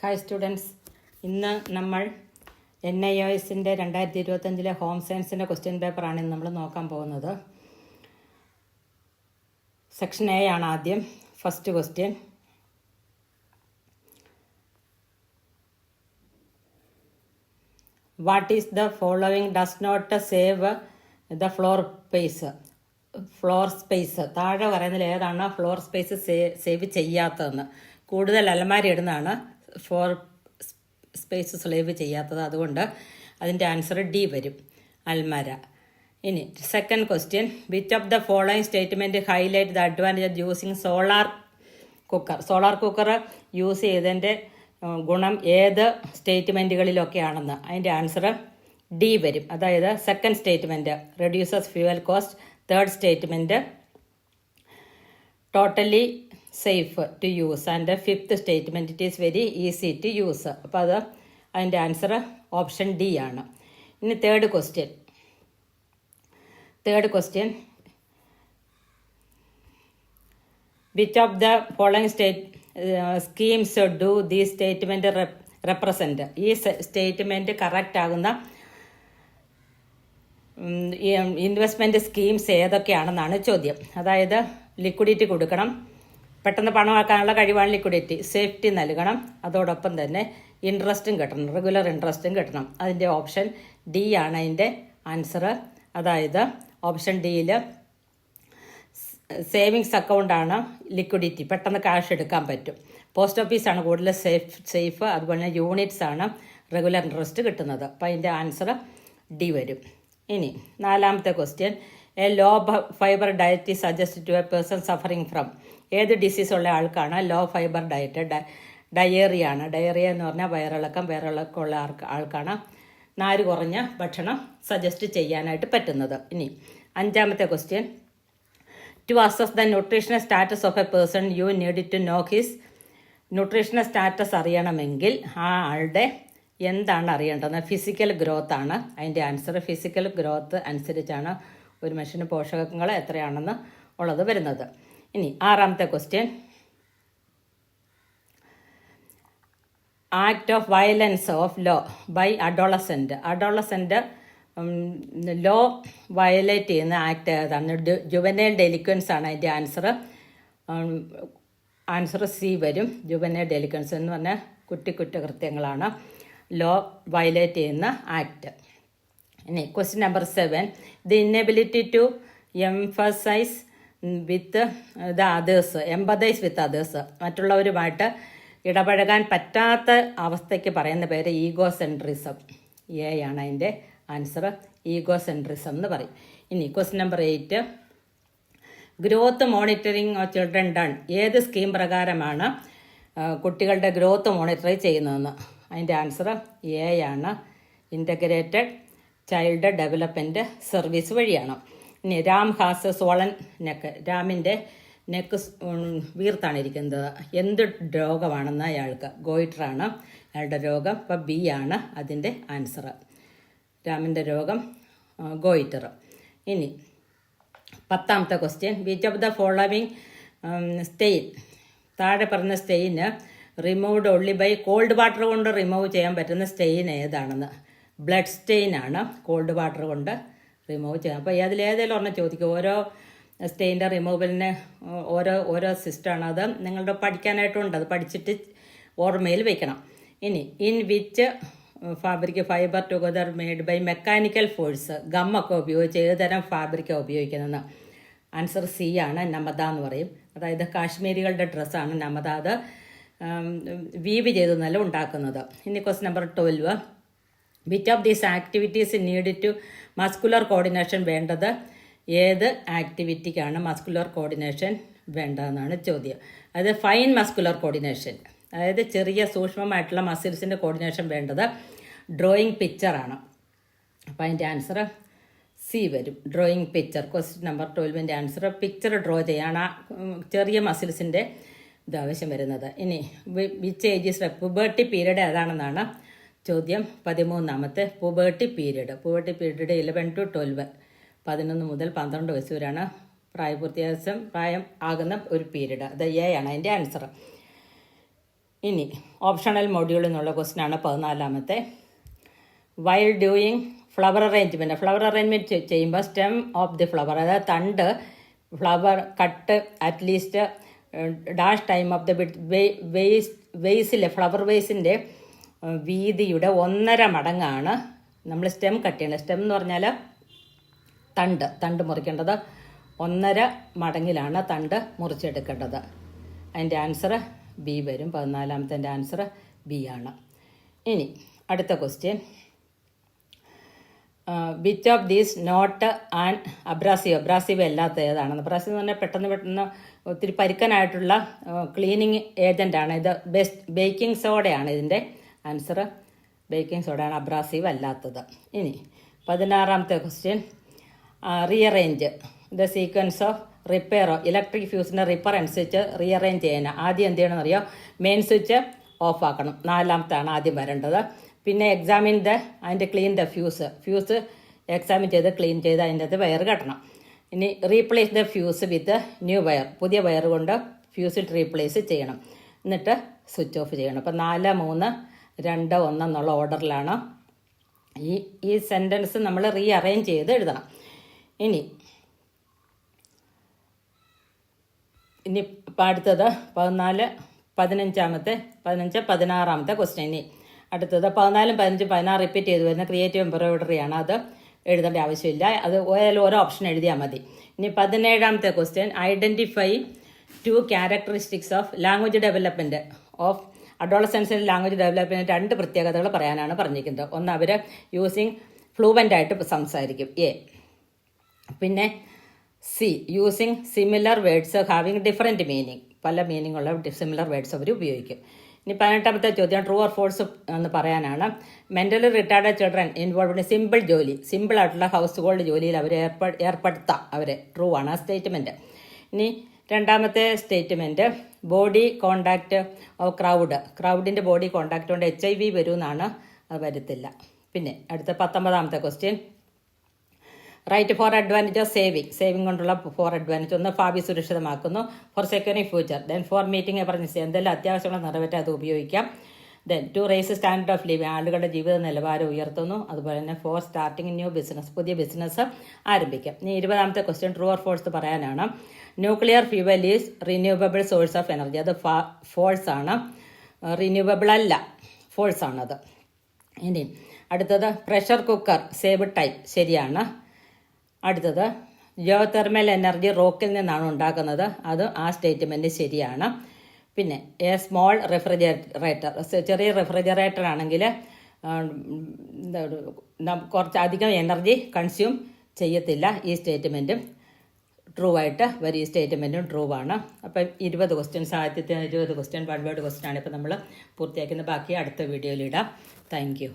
Hi students, ഇന്ന് നമ്മൾ NIOSൻ്റെ 2025 home സയൻസിൻ്റെ ക്വസ്റ്റ്യൻ പേപ്പറാണ് ഇന്ന് നമ്മൾ നോക്കാൻ പോകുന്നത്. സെക്ഷൻ എ ആണ് ആദ്യം. First question, what is the following does not save the floor space? താഴെ പറയുന്നതിൽ ഏതാണ് ഫ്ലോർ സ്പേസ് സേവ് ചെയ്യാത്തതെന്ന്? കൂടുതൽ അലമാരി ഇടുന്നതാണ് ഫോർ സ്പേസ് സേവ് ചെയ്യാത്തത്. അതുകൊണ്ട് അതിൻ്റെ ആൻസർ ഡി വരും, അൽമര. ഇനി second question, which of the following statement highlight the advantage of using solar cooker use ചെയ്തതിൻ്റെ ഗുണം ഏത് സ്റ്റേറ്റ്മെൻറ്റുകളിലൊക്കെയാണെന്ന്? അതിൻ്റെ ആൻസർ ഡി വരും. അതായത് second statement reduces fuel cost, third statement totally safe to use, and fifth statement it is very easy to use. അപ്പോൾ അതിൻ്റെ answer option D ആണ്. ഇനി third question, which of the following schemes do the statement represent? ഈ statement correct ആകുന്ന investment schemes ഏതൊക്കെയാണെന്നാണ് ചോദ്യം. അതായത് liquidity കൊടുക്കണം, പെട്ടെന്ന് പണമാക്കാനുള്ള കഴിവാണ് ലിക്വിഡിറ്റി, സേഫ്റ്റി നൽകണം, അതോടൊപ്പം തന്നെ ഇൻട്രസ്റ്റും കിട്ടണം, റെഗുലർ ഇൻട്രസ്റ്റും കിട്ടണം. അതിൻ്റെ ഓപ്ഷൻ ഡി ആണ് അതിൻ്റെ ആൻസർ. അതായത് ഓപ്ഷൻ ഡിയിൽ സേവിങ്സ് അക്കൗണ്ടാണ് ലിക്വിഡിറ്റി, പെട്ടെന്ന് ക്യാഷ് എടുക്കാൻ പറ്റും. പോസ്റ്റ് ഓഫീസാണ് കൂടുതൽ സേഫ്, അതുപോലെ തന്നെ യൂണിറ്റ്സ് ആണ് റെഗുലർ ഇൻട്രസ്റ്റ് കിട്ടുന്നത്. അപ്പോൾ അതിൻ്റെ ആൻസർ ഡി വരും. ഇനി നാലാമത്തെ question, a low fibre diet is suggest to a person suffering from? ഏത് ഡിസീസ് ഉള്ള ആൾക്കാണ് ലോ ഫൈബർ ഡയറ്റ്? ഡയേറിയ ആണ്. ഡയേറിയ എന്ന് പറഞ്ഞാൽ വയറിളക്കമുള്ള ആൾക്കാണ് നാര് കുറഞ്ഞ ഭക്ഷണം സജസ്റ്റ് ചെയ്യാനായിട്ട് പറ്റുന്നത്. ഇനി അഞ്ചാമത്തെ question, to assess the nutritional status of a person you need to know his? Nutritional status അറിയണമെങ്കിൽ ആ ആളുടെ എന്താണ് അറിയേണ്ടത്? ഫിസിക്കൽ ഗ്രോത്ത് ആണ് അതിൻ്റെ ആൻസർ. ഫിസിക്കൽ ഗ്രോത്ത് അനുസരിച്ചാണ് ഒരു മനുഷ്യന് പോഷകങ്ങൾ എത്രയാണെന്ന് ഉള്ളത് വരുന്നത്. ഇനി ആറാമത്തെ question, act of violence of law by adolescent law violate ചെയ്യുന്ന ആക്ട് ഏതാണ്? ജുവനൈൽ ഡെലിക്വൻസ് ആണ് അതിൻ്റെ ആൻസർ സി വരും. ജുവനൈൽ ഡെലിക്വൻസ് എന്ന് പറഞ്ഞാൽ കുറ്റകൃത്യങ്ങളാണ് ലോ വയലേറ്റ് ചെയ്യുന്ന ആക്ട്. ഇനി question number 7, the inability to emphasize with others, മറ്റുള്ളവരുമായിട്ട് ഇടപഴകാൻ പറ്റാത്ത അവസ്ഥയ്ക്ക് പറയുന്ന പേര് ഈഗോസെൻട്രിസം. എ ആണ് അതിൻ്റെ ആൻസർ, ഈഗോസെൻട്രിസം എന്ന് പറയും. ഇനി question number 8, growth monitoring of children done? ഏത് സ്കീം പ്രകാരമാണ് കുട്ടികളുടെ ഗ്രോത്ത് മോണിറ്റർ ചെയ്യുന്നതെന്ന്? അതിൻ്റെ ആൻസർ എ ആണ്, ഇൻ്റഗ്രേറ്റഡ് ചൈൽഡ് ഡെവലപ്മെൻറ്റ് സർവീസ് വഴിയാണ്. ഇനി രാം ഹാസ് സോളൻ നെക്ക്, രാമിൻ്റെ നെക്ക് വീർത്താണ് ഇരിക്കുന്നത്. എന്ത് രോഗമാണെന്ന് അയാൾക്ക്? ഗോയിറ്ററാണ് അയാളുടെ രോഗം. അപ്പോൾ ബി ആണ് അതിൻ്റെ ആൻസർ, രാമിൻ്റെ രോഗം ഗോയിറ്റർ. ഇനി 10ാമത്തെ question, which of the following stain? താഴെ പറഞ്ഞ stain removed only by cold water കൊണ്ട് റിമൂവ് ചെയ്യാൻ പറ്റുന്ന സ്റ്റെയിൻ ഏതാണെന്ന്? ബ്ലഡ് സ്റ്റെയിൻ ആണ് കോൾഡ് വാട്ടർ കൊണ്ട് റിമൂവ് ചെയ്യാം. അപ്പോൾ അതിലേതെങ്കിലും ഒരെണ്ണം ചോദിക്കും. ഓരോ സ്റ്റെയിൻ്റെ റിമൂവലിന് ഓരോ സിസ്റ്റമാണ്. അത് നിങ്ങളുടെ പഠിക്കാനായിട്ടുണ്ട്, അത് പഠിച്ചിട്ട് ഓർമ്മയിൽ വെക്കണം. ഇനി in which fabric fibre together made by mechanical force? ഗമ്മൊക്കെ ഉപയോഗിച്ച് ഏതുതരം ഫാബ്രിക്കാണ് ഉപയോഗിക്കുന്നതെന്ന്? ആൻസർ സി ആണ്, നമത എന്ന് പറയും. അതായത് കാശ്മീരികളുടെ ഡ്രസ്സാണ് നമത. അത് വീവ് ചെയ്ത് നല്ല ഉണ്ടാക്കുന്നത്. ഇനി question number 12, which of these activities need to muscular coordination? വേണ്ടത് ഏത് ആക്ടിവിറ്റിക്കാണ് മസ്കുലർ കോർഡിനേഷൻ വേണ്ടതെന്നാണ് ചോദ്യം. അതായത് ഫൈൻ മസ്കുലർ കോർഡിനേഷൻ, അതായത് ചെറിയ സൂക്ഷ്മമായിട്ടുള്ള മസിൽസിൻ്റെ കോർഡിനേഷൻ വേണ്ടത് ഡ്രോയിങ് പിക്ചറാണ്. അപ്പോൾ അതിൻ്റെ ആൻസർ സി വരും, ഡ്രോയിങ് പിക്ചർ. ക്വസ്റ്റ്യൻ നമ്പർ 12ൻ്റെ ആൻസർ പിക്ചർ ഡ്രോ ചെയ്യാണ് ചെറിയ മസിൽസിൻ്റെ ഇതാവശ്യം വരുന്നത്. ഇനി which age is puberty period ഏതാണെന്നാണ് ചോദ്യം. 13ാമത്തെ പുബേർട്ടി പീരീഡ് 11 to 12, 11 മുതൽ 12 വയസ്സ് വരെയാണ് പ്രായം ആകുന്ന ഒരു പീരീഡ്. അത് എ ആണ് അതിൻ്റെ ആൻസർ. ഇനി ഓപ്ഷണൽ മൊഡ്യൂളിൽ നിന്നുള്ള ക്വസ്റ്റ്യനാണ് 14ാമത്തെ. വൈൽ ഡൂയിങ് ഫ്ലവർ അറേഞ്ച്മെൻറ്റ് ചെയ്യുമ്പോൾ സ്റ്റെം ഓഫ് ദി ഫ്ലവർ, അതായത് തണ്ട് flower cut at least dash time of the വെയ്സിലെ ഫ്ലവർ വേസിൻ്റെ വീതിയുടെ 1.5 മടങ്ങാണ് നമ്മൾ സ്റ്റെം കട്ട് ചെയ്യേണ്ടത്. സ്റ്റെം എന്ന് പറഞ്ഞാൽ തണ്ട് മുറിക്കേണ്ടത് 1.5 മടങ്ങിലാണ് തണ്ട് മുറിച്ചെടുക്കേണ്ടത്. അതിൻ്റെ ആൻസർ ബി വരും. 14ാമത്തെ ആൻസർ ബി ആണ്. ഇനി അടുത്ത question, which of these not and abrasive അല്ലാത്ത ഏതാണെന്ന്. അബ്രാസീവ് എന്ന് പറഞ്ഞാൽ പെട്ടെന്ന് ഒത്തിരി പരുക്കനായിട്ടുള്ള ക്ലീനിങ് ഏജൻ്റാണ് ഇത്. ബേക്കിംഗ് സോഡയാണ് ഇതിൻ്റെ ആൻസർ. ബേക്കിംഗ് സോഡയാണ് അബ്രാസീവ് അല്ലാത്തത്. ഇനി 16ാമത്തെ question, rearrange the sequence of റിപ്പയറോ ഇലക്ട്രിക് ഫ്യൂസിൻ്റെ റിപ്പയർ അനുസരിച്ച് റീഅറേഞ്ച് ചെയ്യാൻ ആദ്യം എന്ത് ചെയ്യണമെന്ന് അറിയോ? മെയിൻ സ്വിച്ച് ഓഫ് ആക്കണം. 4ാമത്താണ് ആദ്യം വരേണ്ടത്. പിന്നെ എക്സാമിൻ അതിൻ്റെ ക്ലീൻ ദ ഫ്യൂസ് എക്സാമിൻ ചെയ്ത് ക്ലീൻ ചെയ്ത് അതിൻ്റെ അകത്ത് വയർ കെട്ടണം. ഇനി replace the fuse with new wire, പുതിയ വയർ കൊണ്ട് ഫ്യൂസിൽ റീപ്ലേസ് ചെയ്യണം. എന്നിട്ട് സ്വിച്ച് ഓഫ് ചെയ്യണം. അപ്പോൾ 4, 3, 2, 1 എന്നുള്ള ഓർഡറിലാണ് ഈ സെൻറ്റൻസ് നമ്മൾ റീഅറേഞ്ച് ചെയ്ത് എഴുതണം. ഇനി അടുത്തത് 14, 15, 16ാമത്തെ ക്വസ്റ്റ്യൻ. ഇനി അടുത്തത് 14, 15, 16 റിപ്പീറ്റ് ചെയ്ത് വരുന്ന ക്രിയേറ്റീവ് എംബ്രോയിഡറിയാണ്. അത് എഴുതേണ്ട ആവശ്യമില്ല, അത് ഓരോ ഓപ്ഷൻ എഴുതിയാൽ മതി. ഇനി 17ാമത്തെ question, identify 2 characteristics of language development of അഡോളസൻസിൽ ലാംഗ്വേജ് ഡെവലപ്മെൻറ്റ് 2 പ്രത്യേകതകൾ പറയാനാണ് പറഞ്ഞിരിക്കുന്നത്. ഒന്ന്, അവർ യൂസിങ് ഫ്ലൂവൻ്റായിട്ട് സംസാരിക്കും. എ. പിന്നെ C, using similar words having different meaning, പല മീനിങ് ഉള്ള സിമിലർ വേർഡ്സ് അവർ ഉപയോഗിക്കും. ഇനി 18ാമത്തെ ചോദ്യം, ട്രൂ ഓർ ഫോൾസ് എന്ന് പറയാനാണ്. Mentally retard children involve in സിമ്പിളായിട്ടുള്ള ഹൗസ് ഹോൾഡ് ജോലിയിൽ അവരെ ഏർപ്പെടുത്താം. അവരെ ട്രൂ ആണ് ആ സ്റ്റേറ്റ്മെൻറ്റ്. ഇനി 2ാമത്തെ സ്റ്റേറ്റ്മെൻറ്റ്, ബോഡി കോണ്ടാക്റ്റ് ഓഫ് ക്രൗഡിൻ്റെ ബോഡി കോണ്ടാക്റ്റ് കൊണ്ട് HIV വരുമെന്നാണ്. അത് വരത്തില്ല. പിന്നെ അടുത്ത 19ാമത്തെ question, write four advantage of saving കൊണ്ടുള്ള ഫോർ അഡ്വാൻറ്റേജ്. ഒന്ന്, ഭാവി സുരക്ഷിതമാക്കുന്നു. For securing future. Then for meeting emergency, എന്തെല്ലാം അത്യാവശ്യങ്ങൾ നിറവേറ്റാൻ അത് ഉപയോഗിക്കാം. Then to raise standard of living, ആളുകളുടെ ജീവിത നിലവാരം ഉയർത്തുന്നു. അതുപോലെ തന്നെ ഫോർ സ്റ്റാർട്ടിങ് ന്യൂ ബിസിനസ്, പുതിയ ബിസിനസ് ആരംഭിക്കാം. ഇനി 20ാമത്തെ ക്വസ്റ്റ്യൻ, ട്രൂ ഓർ ഫോൾസ് പറയാനാണ്. Nuclear fuel is renewable source of energy. അത് ഫോൾസ് ആണ്, റിന്യൂവബിൾ അല്ല, ഫോൾസ് ആണത്. ഇനി അടുത്തത്, പ്രഷർ കുക്കർ സേവ് ടൈം, ശരിയാണ്. അടുത്തത്, ജിയോ തെർമൽ എനർജി റോക്കിൽ നിന്നാണ് ഉണ്ടാക്കുന്നത്. അത് ആ സ്റ്റേറ്റ്മെൻറ്റ് ശരിയാണ്. പിന്നെ എ സ്മോൾ റെഫ്രിജറേറ്റർ, ചെറിയ റെഫ്രിജറേറ്റർ ആണെങ്കിൽ കുറച്ച് അധികം എനർജി കൺസ്യൂം ചെയ്യത്തില്ല. ഈ സ്റ്റേറ്റ്മെൻറ്റും ട്രൂ ആയിട്ട് വരും. ഈ സ്റ്റേറ്റ്മെൻറ്റും ട്രൂ ആണ്. അപ്പം 20 ക്വസ്റ്റ്യൻസ്, ആദ്യത്തെ 20 ക്വസ്റ്റ്യൻ 1 വേർഡ് ക്വസ്റ്റ്യൻ ആണ് ഇപ്പോൾ നമ്മൾ പൂർത്തിയാക്കുന്നത്. ബാക്കി അടുത്ത വീഡിയോയിലിടാം. Thank you.